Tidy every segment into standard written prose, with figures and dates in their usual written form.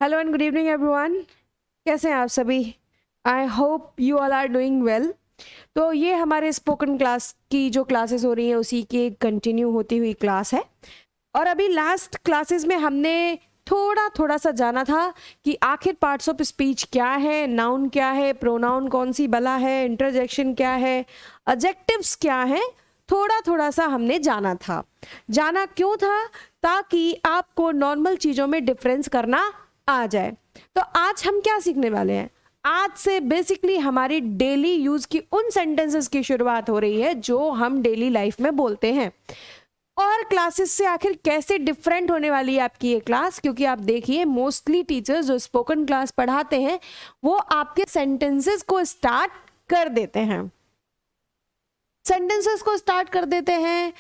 Hello and good evening everyone. कैसे हैं आप सभी? I hope you all are doing well. तो ये हमारे स्पोकन क्लास की जो क्लासेस हो रही हैं उसी की कंटिन्यू होती हुई क्लास है। और अभी लास्ट क्लासेस में हमने थोड़ा थोड़ा सा जाना था कि आखिर पार्ट्स ऑफ स्पीच क्या है, नाउन क्या है, प्रोनाउन कौन सी बला है, इंटरजेक्शन क्या है, एडजेक्टिव्स क्या है। थोड़ा थोड़ा सा हमने जाना था। जाना क्यों था? ताकि आपको नॉर्मल चीज़ों में डिफरेंस करना आ जाए। तो आज हम क्या सीखने वाले हैं? आज से बेसिकली हमारी डेली यूज की उन सेंटेंसेस की शुरुआत हो रही है जो हम डेली लाइफ में बोलते हैं। और क्लासेस से आखिर कैसे डिफरेंट होने वाली है आपकी ये क्लास, क्योंकि आप देखिए मोस्टली टीचर्स जो स्पोकन क्लास पढ़ाते हैं वो आपके सेंटेंसेस को स्टार्ट कर देते हैं।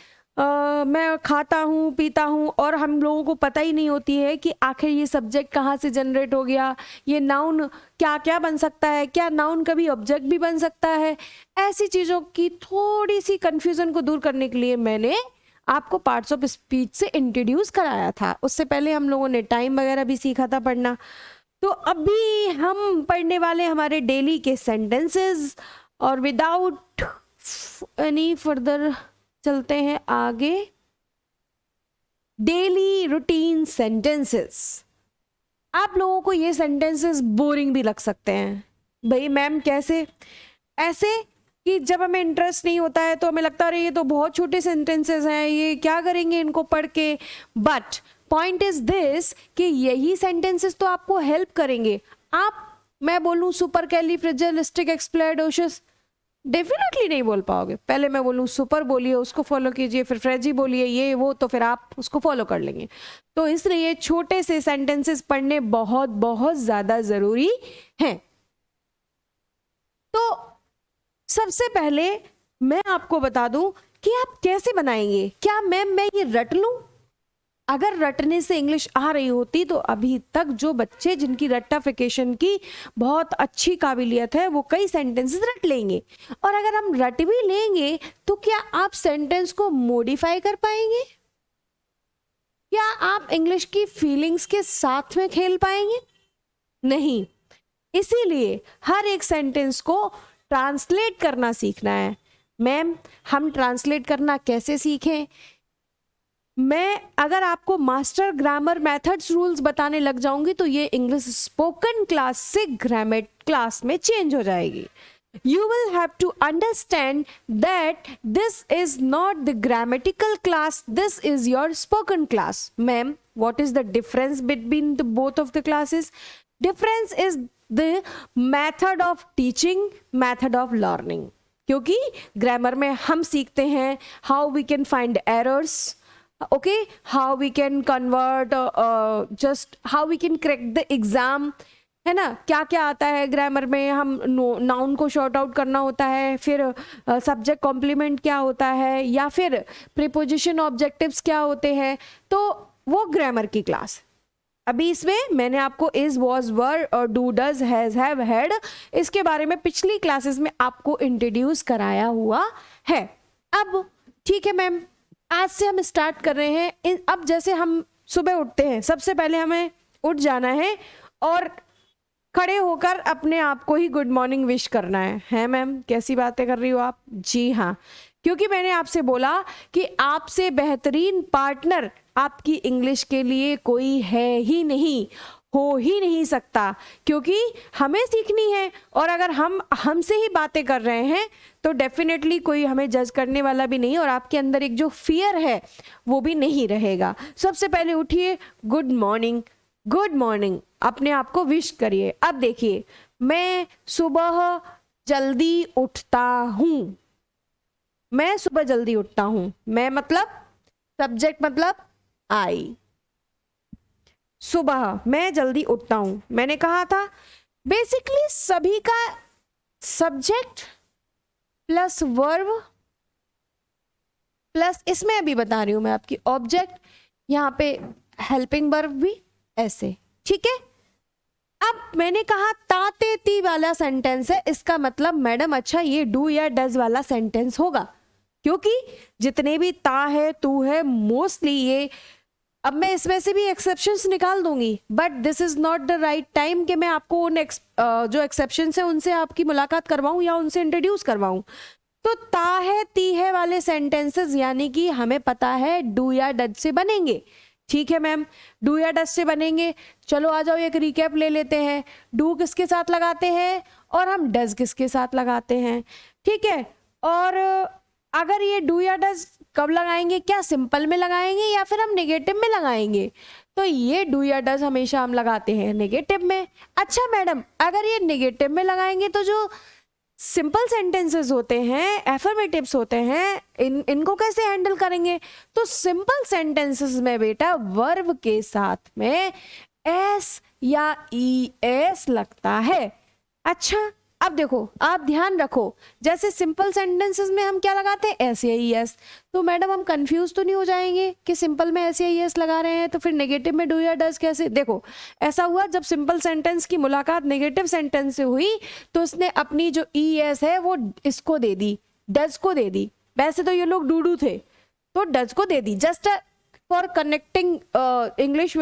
मैं खाता हूँ, पीता हूँ, और हम लोगों को पता ही नहीं होती है कि आखिर ये सब्जेक्ट कहाँ से जनरेट हो गया, ये नाउन क्या क्या बन सकता है, क्या नाउन कभी ऑब्जेक्ट भी बन सकता है। ऐसी चीज़ों की थोड़ी सी कंफ्यूजन को दूर करने के लिए मैंने आपको पार्ट्स ऑफ स्पीच से इंट्रोड्यूस कराया था। उससे पहले हम लोगों ने टाइम वगैरह भी सीखा था पढ़ना। तो अभी हम पढ़ने वाले हमारे डेली के सेंटेंसेस, और विदाउट एनी फर्दर चलते हैं आगे। Daily routine sentences. आप लोगों को ये सेंटेंसेस बोरिंग भी लग सकते हैं। भाई मैम कैसे? ऐसे कि जब हमें इंटरेस्ट नहीं होता है तो हमें लगता है ये तो बहुत छोटे सेंटेंसेस हैं, ये क्या करेंगे इनको पढ़ के। बट पॉइंट इज दिस कि यही सेंटेंसेस तो आपको हेल्प करेंगे। मैं बोलूं सुपरकैलिफ्रैजिलिस्टिक्एक्सप्लोइडोसिस, डेफिनेटली नहीं बोल पाओगे। पहले मैं बोलूँ सुपर बोलिए, उसको फॉलो कीजिए, फिर फ्रेजी बोलिए, ये वो, तो फिर आप उसको फॉलो कर लेंगे। तो इसलिए छोटे से सेंटेंसेस पढ़ने बहुत बहुत ज़्यादा ज़रूरी हैं। तो सबसे पहले मैं आपको बता दूं कि आप कैसे बनाएंगे। क्या मैम मैं ये रट लूं? अगर रटने से इंग्लिश आ रही होती तो अभी तक जो बच्चे जिनकी रट्टाफिकेशन की बहुत अच्छी काबिलियत है वो कई सेंटेंसेस रट लेंगे। और अगर हम रट भी लेंगे तो क्या आप सेंटेंस को मॉडिफाई कर पाएंगे? क्या आप इंग्लिश की फीलिंग्स के साथ में खेल पाएंगे? नहीं। इसीलिए हर एक सेंटेंस को ट्रांसलेट करना सीखना है। मैम हम ट्रांसलेट करना कैसे सीखें? मैं अगर आपको मास्टर ग्रामर मेथड्स रूल्स बताने लग जाऊंगी तो ये इंग्लिश स्पोकन क्लास से ग्रामर क्लास में चेंज हो जाएगी। You will have to understand that this is not the grammatical class, this is your spoken class. Ma'am, what is the difference between the both of the classes? Difference is the method of teaching, method of learning. क्योंकि grammar में हम सीखते हैं how we can find errors, okay, how we can convert, just how we can crack the exam, है ना। क्या क्या आता है ग्रामर में, हम नाउन को शॉर्ट आउट करना होता है, फिर सब्जेक्ट कॉम्प्लीमेंट क्या होता है, या फिर प्रीपोजिशन ऑब्जेक्टिव्स क्या होते हैं। तो वो ग्रामर की क्लास। अभी इसमें मैंने आपको इज, वॉज, वर और do, does, has, have, had, इसके बारे में पिछली क्लासेस में आपको इंट्रोड्यूस कराया हुआ है। अब ठीक है मैम, आज से हम स्टार्ट कर रहे हैं। अब जैसे हम सुबह उठते हैं, सबसे पहले हमें उठ जाना है और खड़े होकर अपने आप को ही गुड मॉर्निंग विश करना है मैम? कैसी बातें कर रही हो आप? जी हाँ, क्योंकि मैंने आपसे बोला कि आपसे बेहतरीन पार्टनर आपकी इंग्लिश के लिए कोई है ही नहीं, हो ही नहीं सकता, क्योंकि हमें सीखनी है। और अगर हम हमसे ही बातें कर रहे हैं तो डेफिनेटली कोई हमें जज करने वाला भी नहीं, और आपके अंदर एक जो फियर है वो भी नहीं रहेगा। सबसे पहले उठिए, गुड मॉर्निंग, गुड मॉर्निंग, अपने आप को विश करिए। अब देखिए, मैं सुबह जल्दी उठता हूँ, मैं सुबह जल्दी उठता हूँ, मैं मतलब सब्जेक्ट मतलब आई। सुबह मैं जल्दी उठता हूँ, मैंने कहा था बेसिकली सभी का सब्जेक्ट प्लस वर्ब प्लस, इसमें अभी बता रही हूं मैं आपकी ऑब्जेक्ट, यहाँ पे हेल्पिंग वर्ब भी, ऐसे, ठीक है। अब मैंने कहा ताते ती वाला सेंटेंस है, इसका मतलब मैडम अच्छा ये डू या डज वाला सेंटेंस होगा, क्योंकि जितने भी ता है, तू है, मोस्टली ये अब मैं इसमें से भी एक्सेप्शंस निकाल दूंगी, but this is not the right time कि मैं आपको उन जो एक्सेप्शंस है उनसे आपकी मुलाकात करवाऊं या उनसे इंट्रोड्यूस करवाऊं। तो ता है ती है वाले सेंटेंसेस यानी कि हमें पता है डू या डज से बनेंगे। ठीक है मैम, डू या डज से बनेंगे। चलो आ जाओ एक रिकैप ले लेते हैं। डू किसके साथ लगाते हैं और हम डज किसके साथ लगाते हैं। ठीक है, और अगर ये डू या डज कब लगाएंगे, क्या सिंपल में लगाएंगे या फिर हम नेगेटिव में लगाएंगे। तो ये डू या डज हमेशा हम लगाते हैं नेगेटिव में। अच्छा मैडम, अगर ये नेगेटिव में लगाएंगे तो जो सिंपल सेंटेंसेस होते हैं, एफर्मेटिव्स होते हैं, इनको कैसे हैंडल करेंगे। तो सिंपल सेंटेंसेस में बेटा वर्ब के साथ में एस या ई एस लगता है। अच्छा अब देखो, आप ध्यान रखो, जैसे सिंपल सेंटेंसेस में हम क्या लगाते हैं, एस या ई एस। तो मैडम हम कंफ्यूज तो नहीं हो जाएंगे कि सिंपल में एस या ई एस लगा रहे हैं तो फिर नेगेटिव में डू या डज कैसे। देखो ऐसा हुआ, जब सिंपल सेंटेंस की मुलाकात नेगेटिव सेंटेंस से हुई तो उसने अपनी जो ई एस है वो इसको दे दी, डज को दे दी। वैसे तो ये लोग डूडू थे तो डज को दे दी, जस्ट फॉर कनेक्टिंग इंग्लिश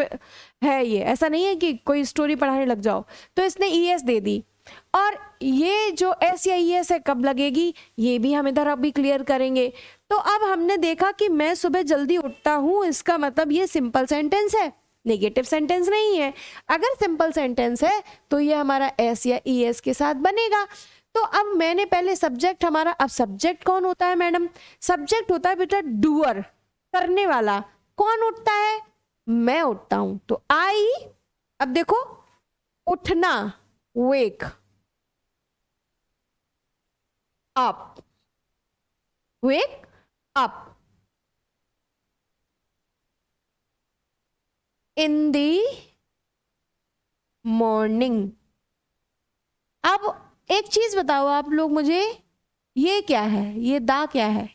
है ये, ऐसा नहीं है कि कोई स्टोरी पढ़ाने लग जाओ। तो इसने ई एस दे दी। और ये जो एस या ई एस है कब लगेगी, ये भी हम इधर अभी क्लियर करेंगे। तो अब हमने देखा कि मैं सुबह जल्दी उठता हूं, इसका मतलब ये सिंपल सेंटेंस है, नेगेटिव सेंटेंस नहीं है। अगर सिंपल सेंटेंस है तो ये हमारा एस या ई एस के साथ बनेगा। तो अब मैंने पहले सब्जेक्ट हमारा, अब सब्जेक्ट कौन होता है मैडम, सब्जेक्ट होता है बेटा डूअर, करने वाला। कौन उठता है, मैं उठता हूं। तो आई, अब देखो उठना, wake up, wake up in the morning. अब एक चीज बताओ आप लोग मुझे, ये क्या है, ये दा क्या है।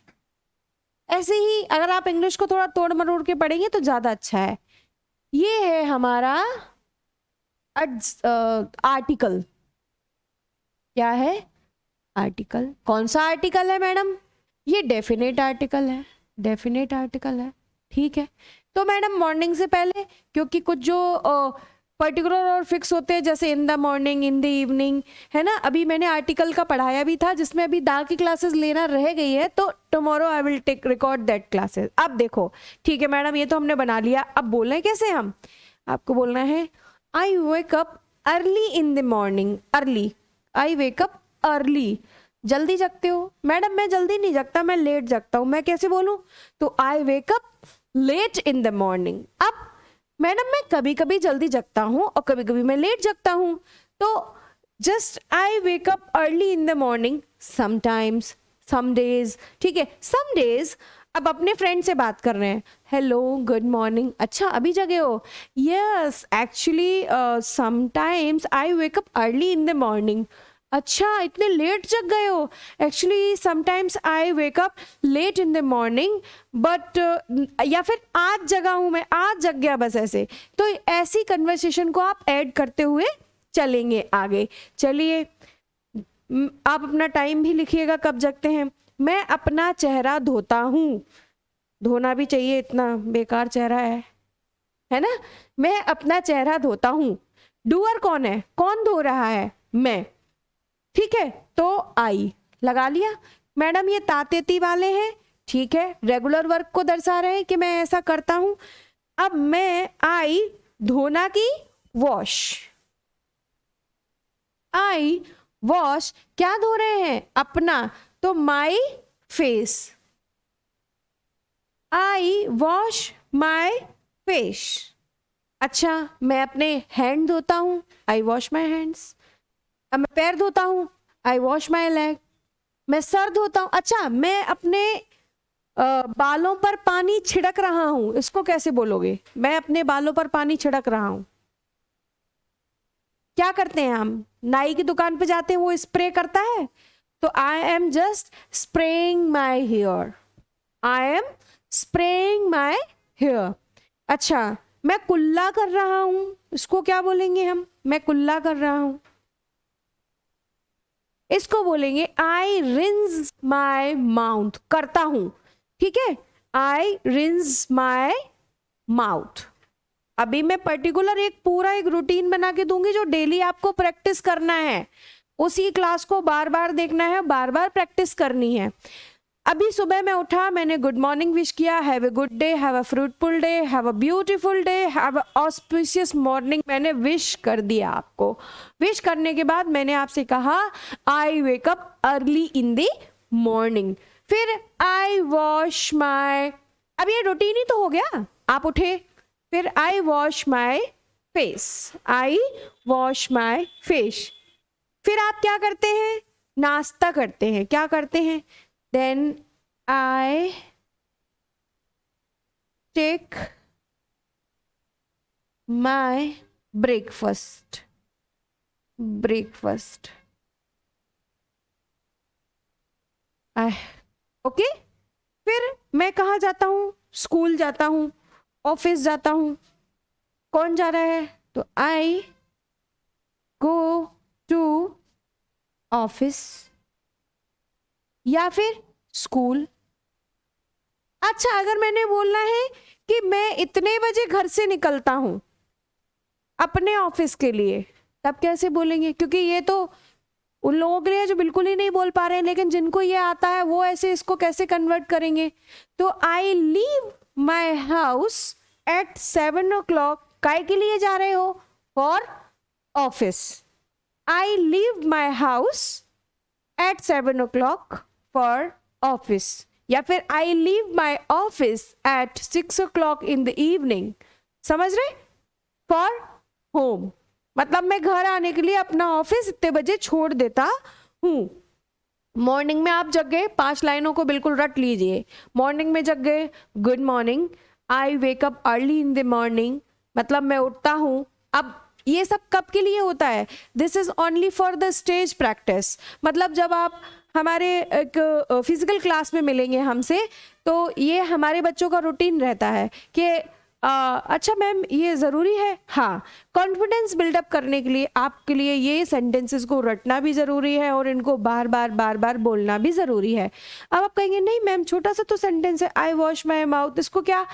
ऐसे ही अगर आप इंग्लिश को थोड़ा तोड़ मरोड़ के पढ़ेंगे तो ज्यादा अच्छा है। ये है हमारा आर्टिकल। क्या है, आर्टिकल। कौन सा आर्टिकल है मैडम, ये डेफिनेट आर्टिकल है, डेफिनेट आर्टिकल है। ठीक है, तो मैडम मॉर्निंग से पहले, क्योंकि कुछ जो पर्टिकुलर और फिक्स होते हैं जैसे इन the morning, in the evening, है ना। अभी मैंने आर्टिकल का पढ़ाया भी था जिसमें अभी दा की क्लासेस लेना रह गई है, तो tomorrow I will take record that classes. अब देखो, ठीक है मैडम, ये तो हमने बना लिया। अब बोलना है कैसे, हम आपको बोलना है I wake up early in the morning. Early, I wake up early, जल्दी जगते हो। मैडम मैं जल्दी नहीं जगता, मैं लेट जगता हूं। मैं कैसे बोलूं, तो I wake up late in the morning. अब मैडम मैं कभी कभी जल्दी जगता हूं और कभी कभी मैं लेट जगता हूं। तो just I wake up early in the morning sometimes, some days. ठीक है, सम डेज। अब अपने फ्रेंड से बात कर रहे हैं, हेलो गुड मॉर्निंग, अच्छा अभी जगे हो, yes actually sometimes I wake up early in the morning. अच्छा इतने लेट जग गए हो, actually sometimes I wake up late in the morning but, या फिर आज जगा हूं मैं, आज जग गया बस, ऐसे। तो ऐसी कन्वर्सेशन को आप ऐड करते हुए चलेंगे आगे। चलिए आप अपना टाइम भी लिखिएगा कब जगते हैं। मैं अपना चेहरा धोता हूं, धोना भी चाहिए, इतना बेकार चेहरा है ना। मैं अपना चेहरा धोता हूं, डूअर कौन है, कौन धो रहा है, मैं। ठीक है, तो आई लगा लिया। मैडम ये तातेती वाले हैं, ठीक है, रेगुलर वर्क को दर्शा रहे हैं कि मैं ऐसा करता हूं। अब मैं आई धोना की, वॉश, आई वॉश, क्या धो रहे हैं, अपना, तो माई face, I wash my face. अच्छा मैं अपने हैंड धोता हूं, आई वॉश माई हैंड्स। अब मैं पैर धोता हूं, आई वॉश माई लेग। मैं सर धोता हूं, अच्छा मैं अपने बालों पर पानी छिड़क रहा हूं, इसको कैसे बोलोगे, मैं अपने बालों पर पानी छिड़क रहा हूं। क्या करते हैं हम, नाई की दुकान पे जाते हैं, वो स्प्रे करता है, तो I am just spraying my hair, I am spraying my hair. अच्छा मैं कुल्ला कर रहा हूं, इसको क्या बोलेंगे हम, मैं कुल्ला कर रहा हूं, इसको बोलेंगे आई रिंस माई माउथ, करता हूं। ठीक है, आई रिंस माई माउथ। अभी मैं पर्टिकुलर एक पूरा एक रूटीन बना के दूंगी जो डेली आपको प्रैक्टिस करना है, उसी क्लास को बार बार देखना है, बार बार प्रैक्टिस करनी है। अभी सुबह मैं उठा, मैंने गुड मॉर्निंग विश किया, have a good day, have a fruitful day, have a beautiful day, have a auspicious morning, मैंने विश कर दिया आपको। विश करने के बाद मैंने आपसे कहा I wake up early in the morning, फिर आई वॉश माई, अब ये रूटीन ही तो हो गया। आप उठे, फिर I wash my face, I wash my face, फिर आप क्या करते हैं, नाश्ता करते हैं। क्या करते हैं, then I take my breakfast, okay. फिर मैं कहाँ जाता हूँ, स्कूल जाता हूँ, ऑफिस जाता हूँ। कौन जा रहा है, तो आई गो टू ऑफिस या फिर स्कूल। अच्छा, अगर मैंने बोलना है कि मैं इतने बजे घर से निकलता हूं अपने ऑफिस के लिए, तब कैसे बोलेंगे, क्योंकि ये तो उन लोगों के लिए जो बिल्कुल ही नहीं बोल पा रहे हैं, लेकिन जिनको ये आता है वो ऐसे इसको कैसे कन्वर्ट करेंगे। तो I leave my house at 7 o'clock, काय के लिए जा रहे हो, for office. I leave my house at 7 o'clock for office, या फिर I leave my office at 6 o'clock in the evening, समझ रहे, फॉर होम, मतलब मैं घर आने के लिए अपना ऑफिस इतने बजे छोड़ देता हूँ। मॉर्निंग में आप जग गए, 5 लाइनों को बिल्कुल रट लीजिए। मॉर्निंग में जग गए, good morning, I wake up early in the morning, मतलब मैं उठता हूँ। अब ये सब कब के लिए होता है, this is only for the stage practice, मतलब जब आप हमारे एक फिजिकल क्लास में मिलेंगे हमसे, तो ये हमारे बच्चों का रूटीन रहता है कि अच्छा मैम ये ज़रूरी है, हाँ, कॉन्फिडेंस बिल्डअप करने के लिए आपके लिए ये सेंटेंसेस को रटना भी ज़रूरी है और इनको बार बार बोलना भी ज़रूरी है। अब आप कहेंगे नहीं मैम छोटा सा तो सेंटेंस है, आई वॉश माई माउथ, इसको क्या,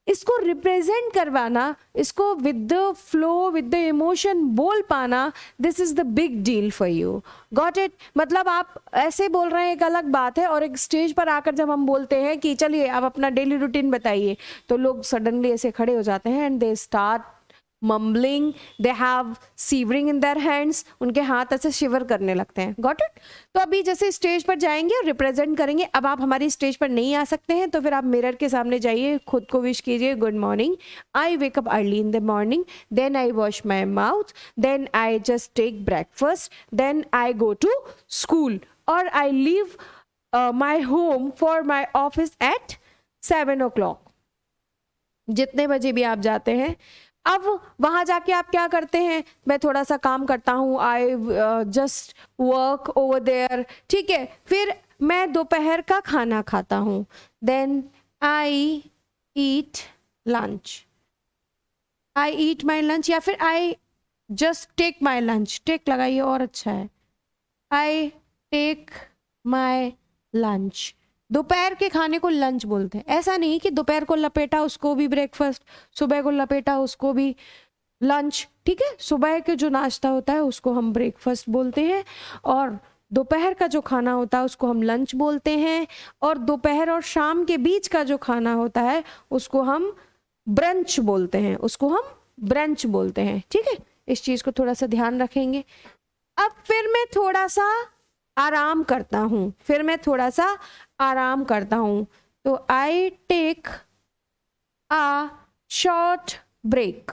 इसको रिप्रेजेंट करवाना, इसको with the flow with the emotion बोल पाना, this is the big deal for you, got it. मतलब आप ऐसे बोल रहे हैं एक अलग बात है, और एक स्टेज पर आकर जब हम बोलते हैं कि चलिए आप अपना डेली रूटीन बताइए, तो लोग सडनली ऐसे खड़े हो जाते हैं and they start mumbling, they have severing in their hands, उनके हाथ ऐसे शिवर करने लगते हैं, गॉट इट। तो अभी जैसे स्टेज पर जाएंगे और रिप्रेजेंट करेंगे, अब आप हमारी स्टेज पर नहीं आ सकते हैं, तो फिर आप मिरर के सामने जाइए, खुद को विश कीजिए, good morning, I wake up early in the morning, then I wash my mouth, then I just take breakfast, then I go to school, और I leave my home for my office at 7 o'clock, जितने बजे भी आप जाते हैं। अब वहां जाके आप क्या करते हैं, मैं थोड़ा सा काम करता हूँ, I just work over there, ठीक है, फिर मैं दोपहर का खाना खाता हूँ, then I eat lunch, I eat my lunch, या फिर I just take my lunch, take लगाइए और अच्छा है, आई टेक माई लंच। दोपहर के खाने को लंच बोलते हैं, ऐसा नहीं कि दोपहर को लपेटा उसको भी ब्रेकफास्ट, सुबह को लपेटा उसको भी लंच, ठीक है। सुबह के जो नाश्ता होता है उसको हम ब्रेकफास्ट बोलते हैं, और दोपहर का जो खाना होता है उसको हम लंच बोलते हैं, और दोपहर और शाम के बीच का जो खाना होता है उसको हम ब्रंच बोलते हैं, उसको हम ब्रंच बोलते हैं, ठीक है। इस चीज़ को थोड़ा सा ध्यान रखेंगे। अब फिर मैं थोड़ा सा आराम करता हूँ, फिर मैं थोड़ा सा आराम करता हूँ, तो I take a short break,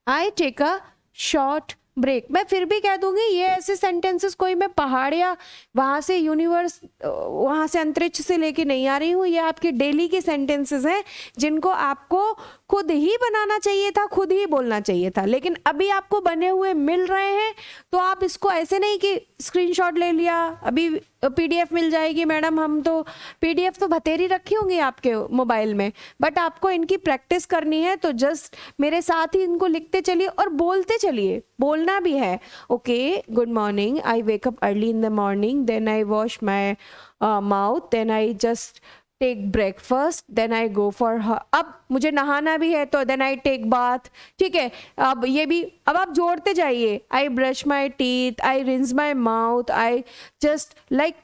I take a short break. मैं फिर भी कह दूंगी ये ऐसे सेंटेंसेस कोई मैं पहाड़ या वहाँ से यूनिवर्स, वहाँ से अंतरिक्ष से लेके नहीं आ रही हूँ, ये आपके डेली के सेंटेंसेस हैं जिनको आपको खुद ही बनाना चाहिए था, खुद ही बोलना चाहिए था, लेकिन अभी आपको बने हुए मिल रहे हैं, तो आप इसको ऐसे नहीं कि स्क्रीनशॉट ले लिया, अभी पीडीएफ मिल जाएगी मैडम, हम तो पीडीएफ तो बतेरी रखी होंगी आपके मोबाइल में, बट आपको इनकी प्रैक्टिस करनी है, तो जस्ट मेरे साथ ही इनको लिखते चलिए और बोलते चलिए, बोलना भी है। Okay, good morning, I wake up early in the morning, then I wash my mouth, then I just take breakfast, then I go for, अब मुझे नहाना भी है तो देन आई टेक बाथ, ठीक है। अब ये भी, अब आप जोड़ते जाइए, I brush my teeth, I rinse my mouth, I just like,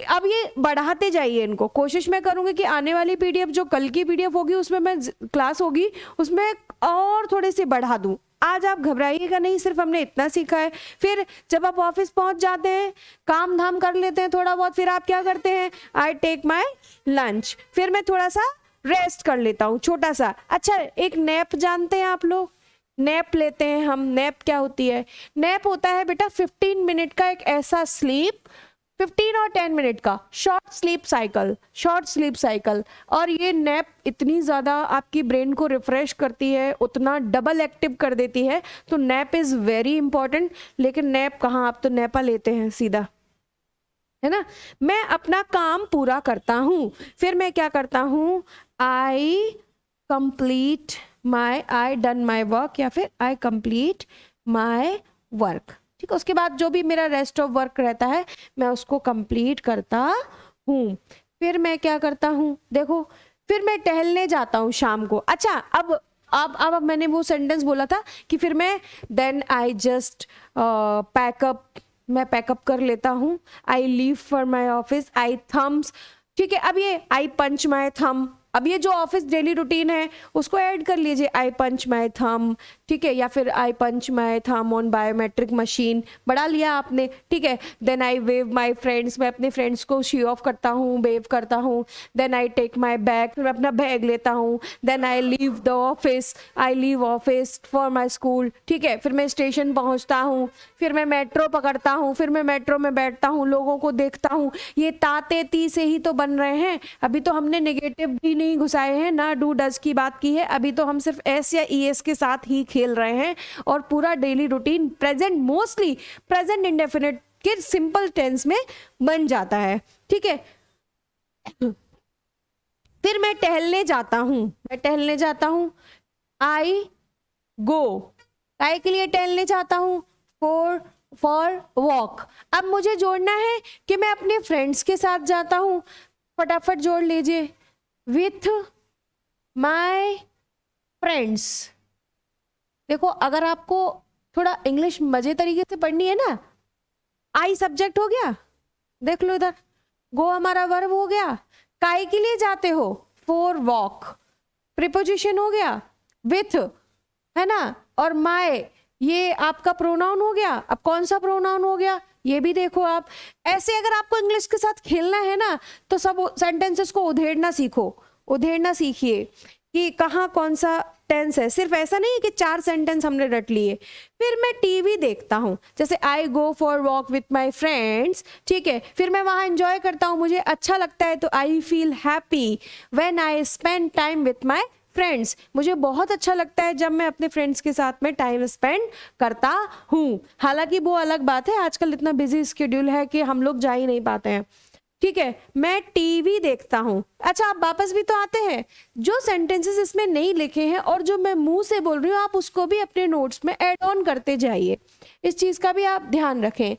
अब ये बढ़ाते जाइए इनको। कोशिश मैं करूंगी कि आने वाली पीडीएफ, जो कल की पीडीएफ होगी उसमें मैं क्लास होगी उसमें और थोड़े से बढ़ा दूं। आज आप घबराइएगा नहीं, सिर्फ हमने इतना सीखा है। फिर जब आप ऑफिस पहुंच जाते हैं, काम धाम कर लेते हैं थोड़ा बहुत, फिर आप क्या करते हैं, आई टेक माई लंच, फिर मैं थोड़ा सा रेस्ट कर लेता हूँ छोटा सा। अच्छा, एक नैप जानते हैं आप लोग, नैप लेते हैं हम। नैप क्या होती है? नैप होता है बेटा 15 मिनट का एक ऐसा स्लीप, 15 और 10 मिनट का short sleep cycle, short sleep cycle. और ये नैप इतनी ज़्यादा आपकी ब्रेन को रिफ्रेश करती है, उतना डबल एक्टिव कर देती है। तो नैप इज़ वेरी इंपॉर्टेंट। लेकिन नैप कहाँ, आप तो नैपा लेते हैं सीधा, है ना। मैं अपना काम पूरा करता हूँ, फिर मैं क्या करता हूँ, आई complete my, I done my work, या फिर आई कंप्लीट माई वर्क, ठीक है। उसके बाद जो भी मेरा रेस्ट ऑफ वर्क रहता है मैं उसको कंप्लीट करता हूँ। फिर मैं क्या करता हूँ, देखो, फिर मैं टहलने जाता हूँ शाम को। अच्छा, अब मैंने वो सेंटेंस बोला था कि फिर मैं देन आई जस्ट पैकअप, मैं पैकअप कर लेता हूँ, I leave for my office, I thumbs, ठीक है। अब ये आई पंच माई थम, अब ये जो ऑफिस डेली रूटीन है उसको ऐड कर लीजिए, आई पंच माई थम, ठीक है, या फिर आई पंच माई थम ऑन बायोमेट्रिक मशीन, बढ़ा लिया आपने, ठीक है। Then I wave my friends, मैं अपने फ्रेंड्स को शी ऑफ करता हूँ, वेव करता हूँ। Then I take my bag, फिर मैं अपना बैग लेता हूँ। Then I leave the office, I leave office for my school, ठीक है। फिर मैं स्टेशन पहुँचता हूँ, फिर मैं मेट्रो पकड़ता हूँ, फिर मैं मेट्रो में बैठता हूँ, लोगों को देखता हूँ। ये ताते ती से ही तो बन रहे हैं, अभी तो हमने नेगेटिव भी नहीं घुसाए हैं, ना डू डज की बात की है, अभी तो हम सिर्फ एस या ईएस के साथ ही खेल रहे हैं। और पूरा daily routine present, mostly present indefinite के सिंपल टेंस में बन जाता है, ठीक है। फिर मैं टहलने जाता हूं, मैं टहलने जाता हूं, आई गो, काय के लिए टहलने जाता हूं, फॉर वॉक। अब मुझे जोड़ना है कि मैं अपने फ्रेंड्स के साथ जाता हूं, फटाफट जोड़ लीजिए, विथ माई फ्रेंड्स। देखो, अगर आपको थोड़ा इंग्लिश मजे तरीके से पढ़नी है ना, आई सब्जेक्ट हो गया, देख लो इधर, गो हमारा वर्ब हो गया, काय के लिए जाते हो, फॉर वॉक, प्रीपोजिशन हो गया विथ, है ना, और माय ये आपका प्रोनाउन हो गया। अब कौन सा प्रोनाउन हो गया ये भी देखो आप। ऐसे अगर आपको इंग्लिश के साथ खेलना है ना तो सब सेंटेंसेस को उधेड़ना सीखो, उधेड़ना सीखिए कि कहाँ कौन सा टेंस है। सिर्फ ऐसा नहीं कि 4 सेंटेंस हमने रट लिए। फिर मैं टीवी देखता हूँ, जैसे I go for walk with my friends, ठीक है। फिर मैं वहाँ एंजॉय करता हूँ, मुझे अच्छा लगता है, तो I feel happy when I spend time with my friends. मुझे बहुत अच्छा लगता है जब मैं अपने फ्रेंड्स के साथ में टाइम स्पेंड करता हूँ। हालांकि वो अलग बात है, आजकल इतना बिजी स्केड्यूल है कि हम लोग जा ही नहीं पाते हैं, ठीक है। मैं टीवी देखता हूँ। अच्छा, आप वापस भी तो आते हैं, जो सेंटेंसेस इसमें नहीं लिखे हैं और जो मैं मुंह से बोल रही हूँ आप उसको भी अपने नोट्स में ऐड ऑन करते जाइए, इस चीज़ का भी आप ध्यान रखें।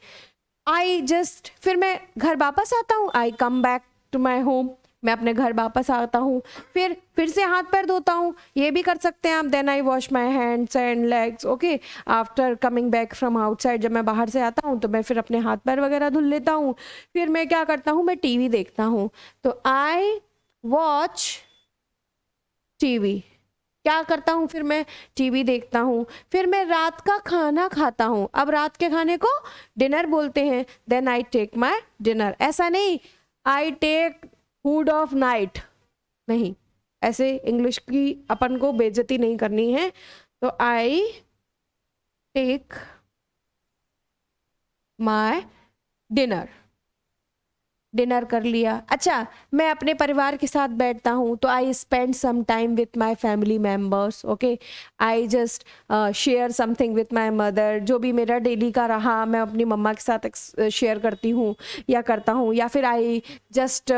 आई जस्ट, फिर मैं घर वापस आता हूँ, I come back to my home, मैं अपने घर वापस आता हूँ। फिर से हाथ पैर धोता हूँ, ये भी कर सकते हैं आप। Then I wash my hands and legs, okay, after coming back from outside. जब मैं बाहर से आता हूँ तो मैं फिर अपने हाथ पैर वगैरह धुल लेता हूँ। फिर मैं क्या करता हूँ, मैं टीवी देखता हूँ, तो आई वॉच टीवी, क्या करता हूँ, फिर मैं टीवी देखता हूँ। फिर मैं रात का खाना खाता हूँ, अब रात के खाने को डिनर बोलते हैं। Then I take my dinner, ऐसा नहीं I take food of night, नहीं, ऐसे इंग्लिश की अपन को बेइज्जती नहीं करनी है। तो I take my dinner, dinner कर लिया। अच्छा, मैं अपने परिवार के साथ बैठता हूँ, तो I spend some time with my family members, okay. I just share something with my mother, जो भी मेरा डेली का रहा मैं अपनी मम्मा के साथ शेयर करती हूँ या करता हूँ। या फिर I just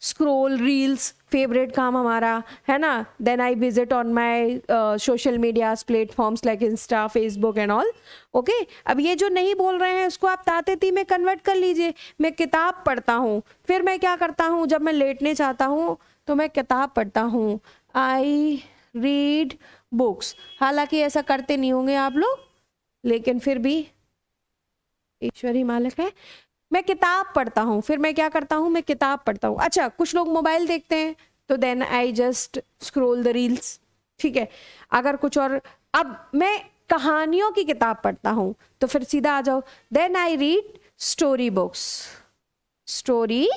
scroll reels, favourite काम हमारा है ना। Then I visit on my social media platforms like Insta, Facebook and all, okay. अब ये जो नहीं बोल रहे हैं इसको आप ताते-ती में कन्वर्ट कर लीजिए। मैं किताब पढ़ता हूँ, फिर मैं क्या करता हूँ, जब मैं लेटने चाहता हूँ तो मैं किताब पढ़ता हूँ, आई रीड बुक्स। हालांकि ऐसा करते नहीं होंगे आप लोग, लेकिन फिर भी ईश्वर ही मालिक है। मैं किताब पढ़ता हूँ, फिर मैं क्या करता हूँ, मैं किताब पढ़ता हूँ। अच्छा, कुछ लोग मोबाइल देखते हैं तो then I just scroll the reels, ठीक है। अगर कुछ और, अब मैं कहानियों की किताब पढ़ता हूँ तो फिर सीधा आ जाओ, then I read story books, story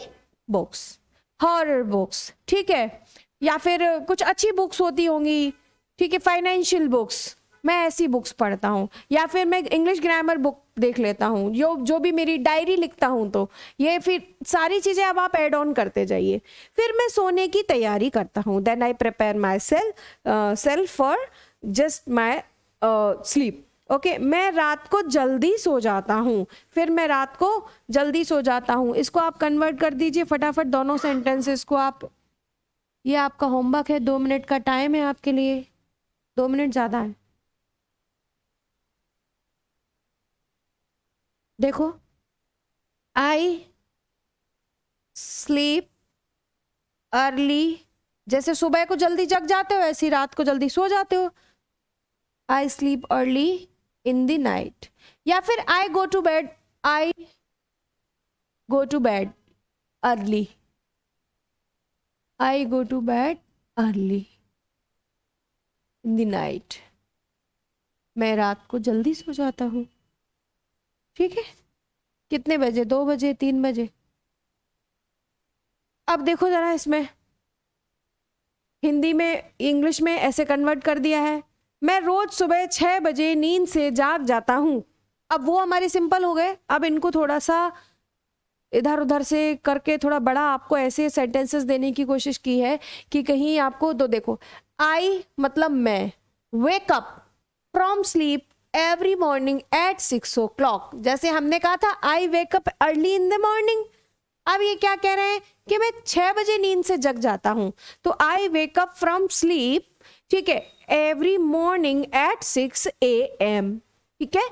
books, horror books, ठीक है। या फिर कुछ अच्छी बुक्स होती होंगी, ठीक है, फाइनेंशियल बुक्स, मैं ऐसी बुक्स पढ़ता हूँ। या फिर मैं इंग्लिश ग्रामर बुक देख लेता हूँ, जो भी मेरी डायरी लिखता हूँ। तो ये फिर सारी चीज़ें अब आप ऐड ऑन करते जाइए। फिर मैं सोने की तैयारी करता हूँ, then I prepare myself for just my sleep, okay. मैं रात को जल्दी सो जाता हूँ, फिर मैं रात को जल्दी सो जाता हूँ। इसको आप कन्वर्ट कर दीजिए फटाफट, दोनों सेंटेंसेस को आप। ये आपका होमवर्क है, 2 मिनट का टाइम है आपके लिए, 2 मिनट ज़्यादा है। देखो, आई स्लीप अर्ली, जैसे सुबह को जल्दी जग जाते हो ऐसी रात को जल्दी सो जाते हो। I sleep early in the night. या फिर I go to bed, I go to bed early, I go to bed early in the night. मैं रात को जल्दी सो जाता हूँ, ठीक है। कितने बजे, 2 बजे, 3 बजे। अब देखो जरा, इसमें हिंदी में इंग्लिश में ऐसे कन्वर्ट कर दिया है। मैं रोज सुबह 6 बजे नींद से जाग जाता हूँ। अब वो हमारे सिंपल हो गए, अब इनको थोड़ा सा इधर उधर से करके थोड़ा बड़ा आपको ऐसे सेंटेंसेस देने की कोशिश की है कि कहीं आपको, तो देखो, आई मतलब मैं, wake up from sleep every morning at 6 o'clock। जैसे हमने कहा था I wake up early in the morning, अब ये क्या कह रहे हैं कि मैं 6 बजे नींद से जग जाता हूं। तो I wake up from sleep, ठीक है, एवरी मॉर्निंग एट 6 AM, ठीक है।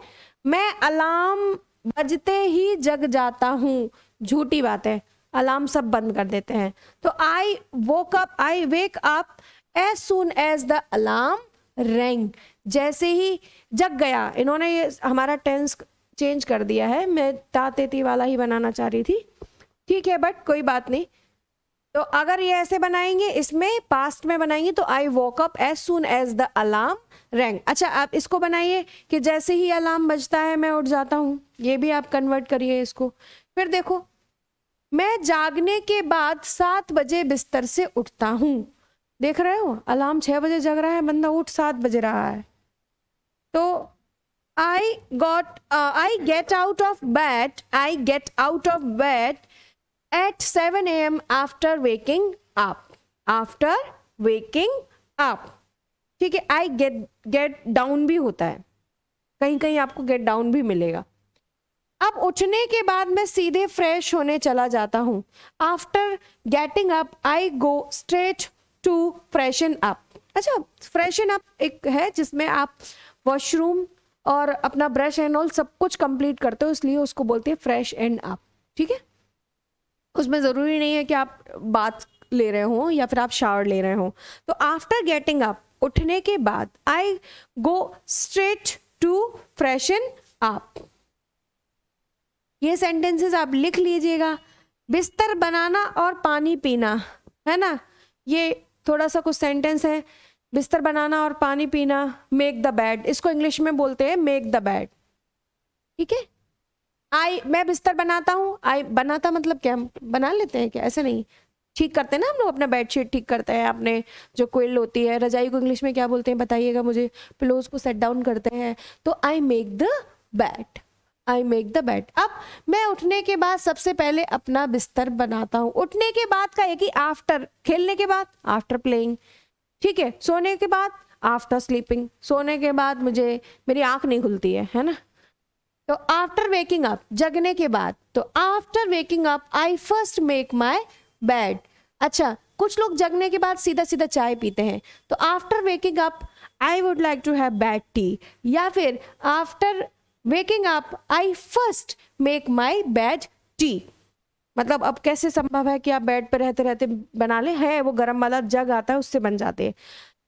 मैं अलार्म बजते ही जग जाता हूं, झूठी बात है, अलार्म सब बंद कर देते हैं। तो I woke up, I wake up as soon as the alarm rang, जैसे ही जग गया। इन्होंने ये हमारा टेंस चेंज कर दिया है, मैं तातेती वाला ही बनाना चाह रही थी, ठीक है, बट कोई बात नहीं। तो अगर ये ऐसे बनाएंगे, इसमें पास्ट में बनाएंगे तो I woke up as soon as the alarm rang. अच्छा, आप इसको बनाइए कि जैसे ही अलार्म बजता है मैं उठ जाता हूँ, ये भी आप कन्वर्ट करिए इसको। फिर देखो, मैं जागने के बाद 7 बजे बिस्तर से उठता हूँ। देख रहे हो, अलार्म 6 बजे जग रहा है, बंदा उठ 7 बजे रहा है। तो I get out of bed, I get out of bed at 7 AM after waking up, after waking up, ठीक है। I get down भी होता है, कहीं कहीं आपको get down भी मिलेगा। अब उठने के बाद मैं सीधे फ्रेश होने चला जाता हूँ। After getting up I go straight to freshen up। अच्छा, freshen up एक है जिसमें आप वॉशरूम और अपना ब्रश एंड ऑल सब कुछ कंप्लीट करते हो, इसलिए उसको बोलते हैं फ्रेश एंड अप, ठीक है। उसमें ज़रूरी नहीं है कि आप बात ले रहे हो या फिर आप शावर ले रहे हो। तो आफ्टर गेटिंग अप, उठने के बाद, I go straight to freshen up. ये सेंटेंसेस आप लिख लीजिएगा। बिस्तर बनाना और पानी पीना, है ना, ये थोड़ा सा कुछ सेंटेंस है। बिस्तर बनाना और पानी पीना, मेक द बेड, इसको इंग्लिश में बोलते हैं मेक द बेड, ठीक है। मैं बिस्तर बनाता हूँ, आई बनाता मतलब क्या, बना लेते हैं क्या, ऐसे नहीं, ठीक करते हैं ना हम लोग, अपना बेडशीट ठीक करते हैं, अपने जो क्विल होती है, रजाई को इंग्लिश में क्या बोलते हैं बताइएगा मुझे, पिलोज को सेट डाउन करते हैं। तो I make the bed, I make the bed. अब मैं उठने के बाद सबसे पहले अपना बिस्तर बनाता हूँ। उठने के बाद का है कि आफ्टर, खेलने के बाद आफ्टर प्लेइंग, ठीक है। सोने के बाद आफ्टर स्लीपिंग, सोने के बाद मेरी आंख नहीं खुलती है ना। तो आफ्टर वेकिंग अप, जगने के बाद, तो after waking up I first make my bed. अच्छा, कुछ लोग जगने के बाद सीधा सीधा चाय पीते हैं, तो after waking up I would like to have bed tea, या फिर after waking up I first make my bed tea. मतलब अब कैसे संभव है कि आप बेड पे रहते रहते बना लें? है वो गरम वाला जग आता है, उससे बन जाते हैं।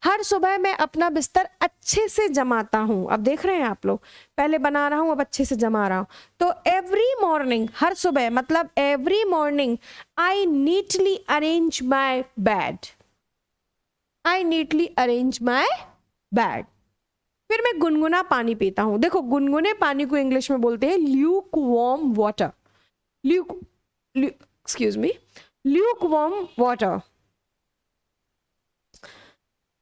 हर सुबह मैं अपना बिस्तर अच्छे से जमाता हूँ। अब देख रहे हैं आप लोग, पहले बना रहा हूँ, अब अच्छे से जमा रहा हूँ। तो एवरी मॉर्निंग, हर सुबह मतलब every morning, I neatly arrange my bed. I neatly arrange my bed. फिर मैं गुनगुना पानी पीता हूँ। देखो, गुनगुने पानी को इंग्लिश में बोलते हैं Luke warm water. Luke, excuse me, Luke warm water.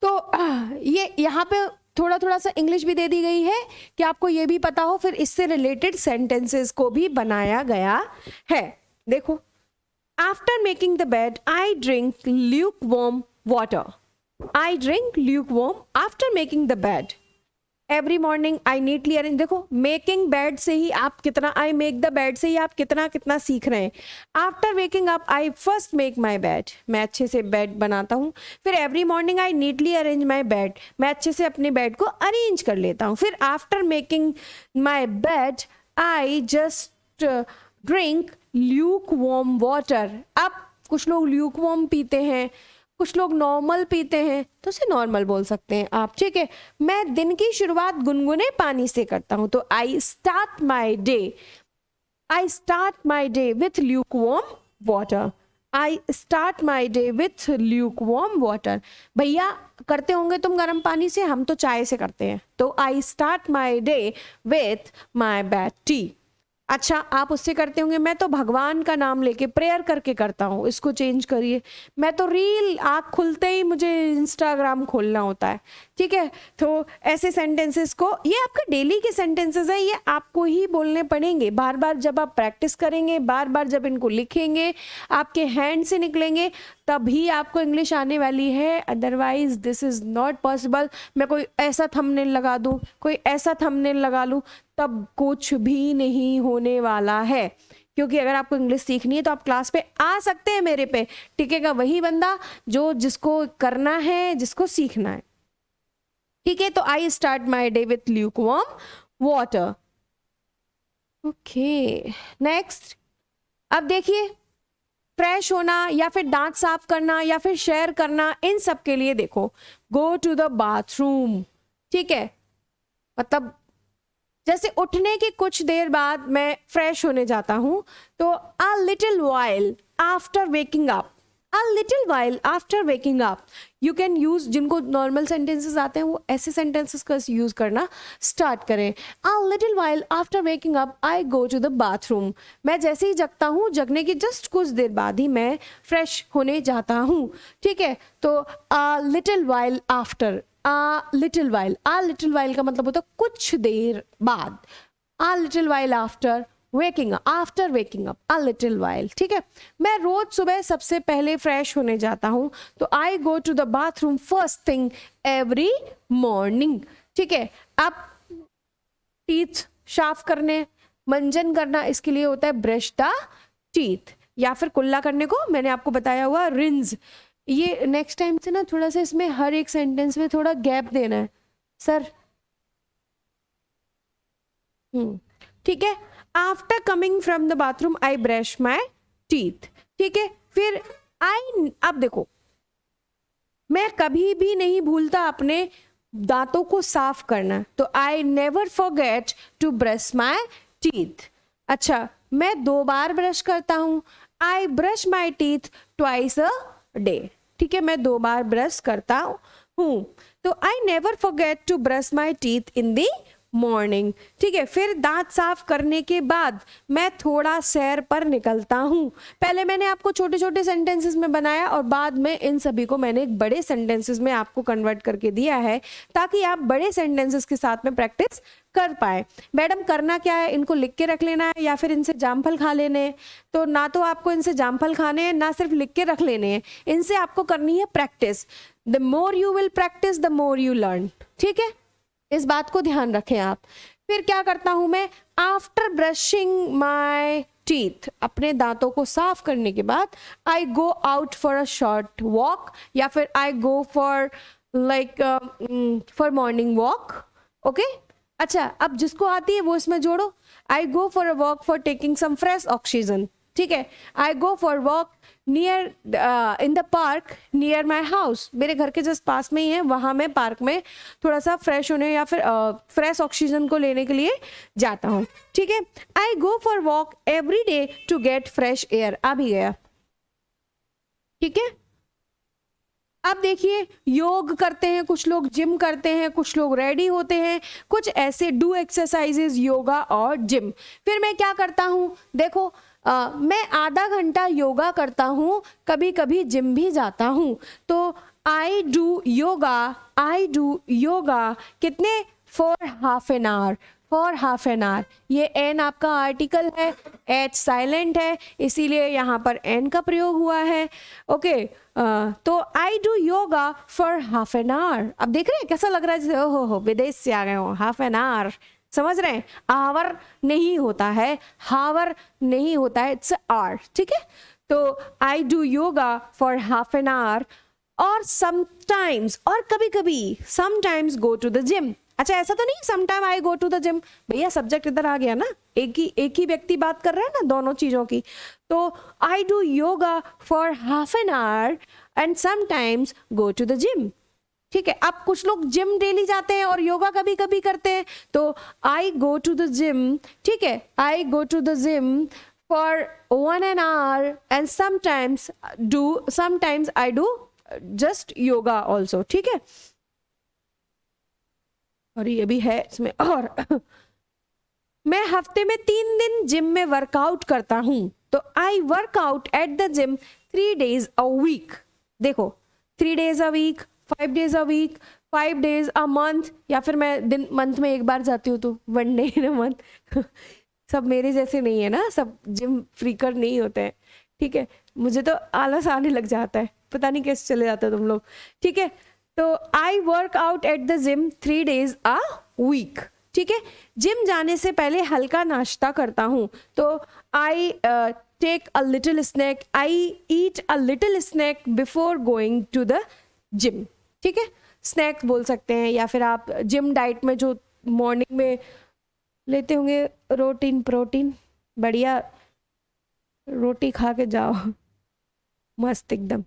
तो ये यहाँ पे थोड़ा थोड़ा सा इंग्लिश भी दे दी गई है कि आपको ये भी पता हो, फिर इससे रिलेटेड सेंटेंसेस को भी बनाया गया है। देखो, after making the bed I drink Luke warm water. I drink Luke warm after making the bed. Every morning I neatly arrange. देखो, मेकिंग बेड से ही आप कितना, आई मेक द बेड से ही आप कितना कितना सीख रहे हैं। After waking up I first make my bed, मैं अच्छे से बेड बनाता हूँ। फिर every morning I neatly arrange my bed, मैं अच्छे से अपने बेड को अरेंज कर लेता हूँ। फिर after making my bed I just drink Luke warm water. अब कुछ लोग ल्यूक वार्म पीते हैं, कुछ लोग नॉर्मल पीते हैं, तो उसे नॉर्मल बोल सकते हैं आप, ठीक है। मैं दिन की शुरुआत गुनगुने पानी से करता हूं, तो I start my day, I start my day with Luke warm water. I start my day with Luke warm water. भैया करते होंगे तुम गर्म पानी से, हम तो चाय से करते हैं। तो I start my day with my bad T. अच्छा, आप उससे करते होंगे, मैं तो भगवान का नाम लेके प्रेयर करके करता हूँ। इसको चेंज करिए, मैं तो रील आँख खुलते ही मुझे इंस्टाग्राम खोलना होता है, ठीक है। तो ऐसे सेंटेंसेस को, ये आपका डेली के सेंटेंसेस है, ये आपको ही बोलने पड़ेंगे बार बार। जब आप प्रैक्टिस करेंगे, बार बार जब इनको लिखेंगे, आपके हैंड से निकलेंगे, तभी आपको इंग्लिश आने वाली है। Otherwise this is not possible. मैं कोई ऐसा थंबनेल लगा दूं, कोई ऐसा थंबनेल लगा लूं, तब कुछ भी नहीं होने वाला है। क्योंकि अगर आपको इंग्लिश सीखनी है तो आप क्लास पे आ सकते हैं, मेरे पे टिकेगा वही बंदा जो जिसको करना है, जिसको सीखना है, ठीक है। तो I start my day with Luke warm water. Okay, next. अब देखिए, फ्रेश होना या फिर दांत साफ करना या फिर शेयर करना, इन सब के लिए देखो, गो टू द बाथरूम, ठीक है। मतलब जैसे उठने के कुछ देर बाद मैं फ्रेश होने जाता हूं, तो अ little while after waking up, a little while after waking up. You can use, जिनको नॉर्मल सेंटेंसेस आते हैं वो ऐसे सेंटेंसेस का यूज करना स्टार्ट करें। A little while after waking up I go to the bathroom. मैं जैसे ही जगता हूँ, जगने की जस्ट कुछ देर बाद ही मैं फ्रेश होने जाता हूँ, ठीक है। तो अ little while after, a little while, a little while का मतलब होता है कुछ देर बाद। a little while after waking up, after waking up, a little while, ठीक है। मैं रोज सुबह सबसे पहले फ्रेश होने जाता हूँ, तो I go to the bathroom first thing every morning, ठीक है। अब टीथ साफ करने, मंजन करना, इसके लिए होता है ब्रश द टीथ, या फिर कुल्ला करने को मैंने आपको बताया हुआ रिंज। ये नेक्स्ट टाइम से ना थोड़ा सा इसमें हर एक सेंटेंस में थोड़ा गैप देना है सर, ठीक है। After coming from the bathroom I brush my teeth, ठीक है। फिर आई, अब देखो, मैं कभी भी नहीं भूलता अपने दांतों को साफ करना, तो I never forget to brush my teeth. अच्छा, मैं 2 बार ब्रश करता हूं, I brush my teeth twice a day, ठीक है। मैं 2 बार ब्रश करता हूं, तो I never forget to brush my teeth in the morning, ठीक है। फिर दांत साफ करने के बाद मैं थोड़ा सैर पर निकलता हूं। पहले मैंने आपको छोटे छोटे सेंटेंसेस में बनाया और बाद में इन सभी को मैंने एक बड़े सेंटेंसेस में आपको कन्वर्ट करके दिया है, ताकि आप बड़े सेंटेंसेस के साथ में प्रैक्टिस कर पाए। मैडम करना क्या है, इनको लिख के रख लेना है या फिर इनसे जामफल खा लेने हैं। तो ना तो आपको इनसे जामफल खाने हैं, ना सिर्फ लिख के रख लेने हैं, इनसे आपको करनी है practice. The more you will practice the more you learn, ठीक है। इस बात को ध्यान रखें आप। फिर क्या करता हूं मैं, आफ्टर ब्रशिंग माई टीथ, अपने दांतों को साफ करने के बाद I go out for a short walk, या फिर I go for for morning walk, okay. अच्छा, अब जिसको आती है वो इसमें जोड़ो, I go for a walk for taking some fresh oxygen, ठीक है, I go for walk near in the park near my house, मेरे घर के जस्ट पास में ही है, वहाँ मैं पार्क में थोड़ा सा फ्रेश होने या फिर फ्रेश ऑक्सीजन को लेने के लिए जाता हूँ, ठीक है। I go for walk every day to get fresh air, आ भी गया, ठीक है। अब देखिए, योग करते हैं कुछ लोग, जिम करते हैं कुछ लोग, रेडी होते हैं कुछ, ऐसे डू एक्सरसाइजेज, योगा और जिम। फिर मैं क्या करता हूँ, देखो मैं आधा घंटा योगा करता हूँ, कभी कभी जिम भी जाता हूँ। तो आई डू योगा कितने, for half an our, for half an our. ये एन आपका आर्टिकल है, एच साइलेंट है, इसीलिए यहाँ पर एन का प्रयोग हुआ है, ओके। तो I do yoga for half an our. अब देख रहे हैं कैसा लग रहा है, जैसे हो विदेश से आ गए हो, हाफ एन आवर, समझ रहे हैं, आवर नहीं होता है, हावर नहीं होता है, इट्स आवर, ठीक है। तो I do yoga for half an hour, और समटाइम्स, और कभी कभी, sometimes go to the gym. अच्छा, ऐसा तो नहीं sometime I go to the gym, भैया सब्जेक्ट इधर आ गया ना, एक ही व्यक्ति बात कर रहा है ना दोनों चीजों की। तो I do yoga for half an hour and sometimes go to the gym, ठीक है। अब कुछ लोग जिम डेली जाते हैं और योगा कभी कभी करते हैं, तो I go to the gym, ठीक है, I go to the gym for 1 hour and sometimes I do just yoga also, ठीक है। और ये भी है इसमें, और मैं हफ्ते में 3 दिन जिम में वर्कआउट करता हूं, तो I workout at the gym 3 days a week। देखो 3 days a week, 5 days a week, 5 days a month, या फिर मैं मंथ में एक बार जाती हूँ तो 1 day in a month। सब मेरे जैसे नहीं है ना, सब जिम फ्रीकर नहीं होते हैं, ठीक है। मुझे तो आलस आने लग जाता है, पता नहीं कैसे चले जाते हो तुम लोग, ठीक है। तो I work out at the gym 3 days a week, ठीक है। जिम जाने से पहले हल्का नाश्ता करता हूँ, तो I take a little snack, I eat a little snack before going to the gym, ठीक है। स्नैक बोल सकते हैं, या फिर आप जिम डाइट में जो मॉर्निंग में लेते होंगे, प्रोटीन बढ़िया रोटी खा के जाओ, मस्त एकदम,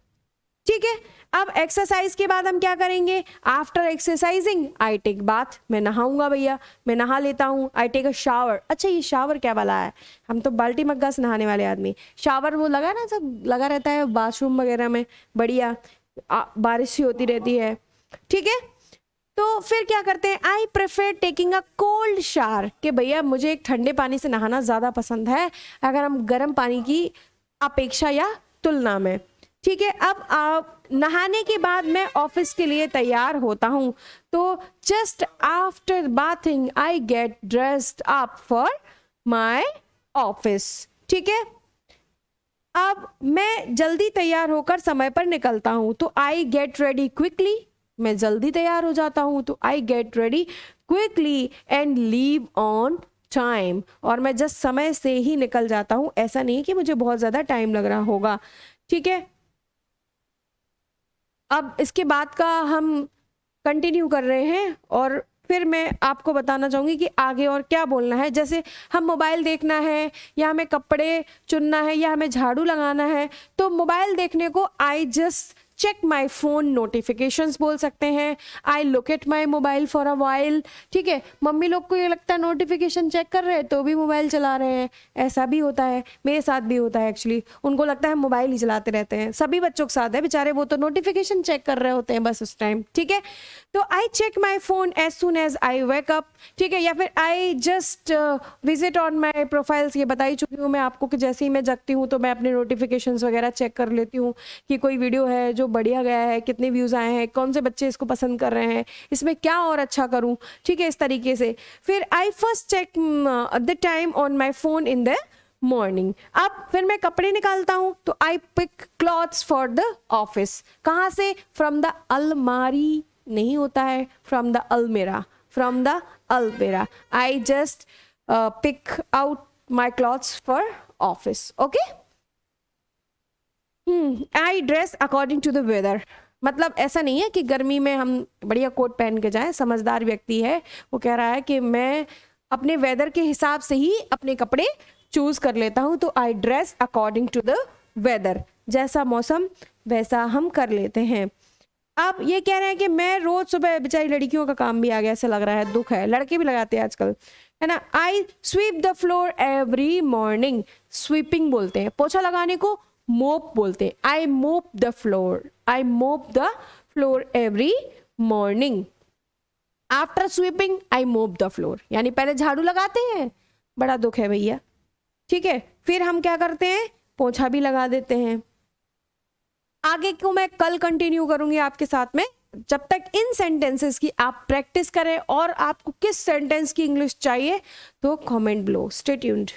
ठीक है। अब एक्सरसाइज के बाद हम क्या करेंगे, after exercising I take bath, मैं नहाऊंगा भैया, मैं नहा लेता हूँ, आई टेक अ शावर। अच्छा, ये शावर क्या वाला है, हम तो बाल्टी मग्गा से नहाने वाले आदमी, शावर वो लगा ना, सब लगा रहता है बाथरूम वगैरह में, बढ़िया बारिश ही होती रहती है, ठीक है। तो फिर क्या करते हैं, I prefer taking a cold shower, कि भैया मुझे एक ठंडे पानी से नहाना ज़्यादा पसंद है अगर हम गर्म पानी की अपेक्षा या तुलना में, ठीक है। अब नहाने के बाद मैं ऑफिस के लिए तैयार होता हूँ, तो just after bathing I get dressed up for my office, ठीक है। अब मैं जल्दी तैयार होकर समय पर निकलता हूँ, तो आई गेट रेडी क्विकली, मैं जल्दी तैयार हो जाता हूँ, तो I get ready quickly and leave on time, और मैं जस्ट समय से ही निकल जाता हूँ, ऐसा नहीं कि मुझे बहुत ज़्यादा टाइम लग रहा होगा, ठीक है। अब इसके बाद का हम कंटिन्यू कर रहे हैं, और फिर मैं आपको बताना चाहूँगी कि आगे और क्या बोलना है। जैसे हम मोबाइल देखना है, या हमें कपड़े चुनना है, या हमें झाड़ू लगाना है, तो मोबाइल देखने को I just check my phone notifications बोल सकते हैं, I look at my mobile for a while, ठीक है। मम्मी लोग को ये लगता है नोटिफिकेशन चेक कर रहे हैं तो भी मोबाइल चला रहे हैं, ऐसा भी होता है, मेरे साथ भी होता है एक्चुअली, उनको लगता है मोबाइल ही चलाते रहते हैं, सभी बच्चों के साथ है बेचारे, वो तो नोटिफिकेशन चेक कर रहे होते हैं बस उस टाइम, ठीक है। तो I check my phone as soon as I wake up, ठीक है, या फिर I just visit on my profiles, ये बता ही चुकी हूँ मैं आपको कि जैसे ही मैं जगती हूँ तो मैं अपने नोटिफिकेशंस वगैरह चेक कर लेती हूँ कि कोई वीडियो है जो बढ़िया गया है, कितने व्यूज आए हैं, कौन से बच्चे इसको पसंद कर रहे हैं, इसमें क्या और अच्छा करूं, ठीक है, इस तरीके से। फिर I first check the time on my phone in the morning. अब फिर मैं कपड़े निकालता हूं, तो I pick clothes for the office, कहां से, फ्रॉम द अलमारी नहीं होता है, from the almirah, from the almirah, I just pick out my clothes for office, okay. I dress according to the weather, मतलब ऐसा नहीं है कि गर्मी में हम बढ़िया कोट पहन के जाएं, समझदार व्यक्ति है वो कह रहा है कि मैं अपने वेदर के हिसाब से ही अपने कपड़े चूज कर लेता हूँ, तो I dress according to the weather, जैसा मौसम वैसा हम कर लेते हैं। अब ये कह रहे हैं कि मैं रोज सुबह, बेचारी लड़कियों का काम भी आ गया ऐसा लग रहा है, दुख है, लड़के भी लगाते हैं आजकल, है ना। I sweep the floor every morning, sweeping बोलते हैं, पोछा लगाने को मोप बोलते हैं। आई mop the floor, I mop the floor every morning. After sweeping I mop the floor, यानी पहले झाड़ू लगाते हैं, बड़ा दुख है भैया, ठीक है, फिर हम क्या करते हैं, पोछा भी लगा देते हैं। आगे को मैं कल कंटिन्यू करूंगी आपके साथ में। जब तक इन सेंटेंसेस की आप प्रैक्टिस करें, और आपको किस सेंटेंस की इंग्लिश चाहिए तो कमेंट बिलो। Stay tuned.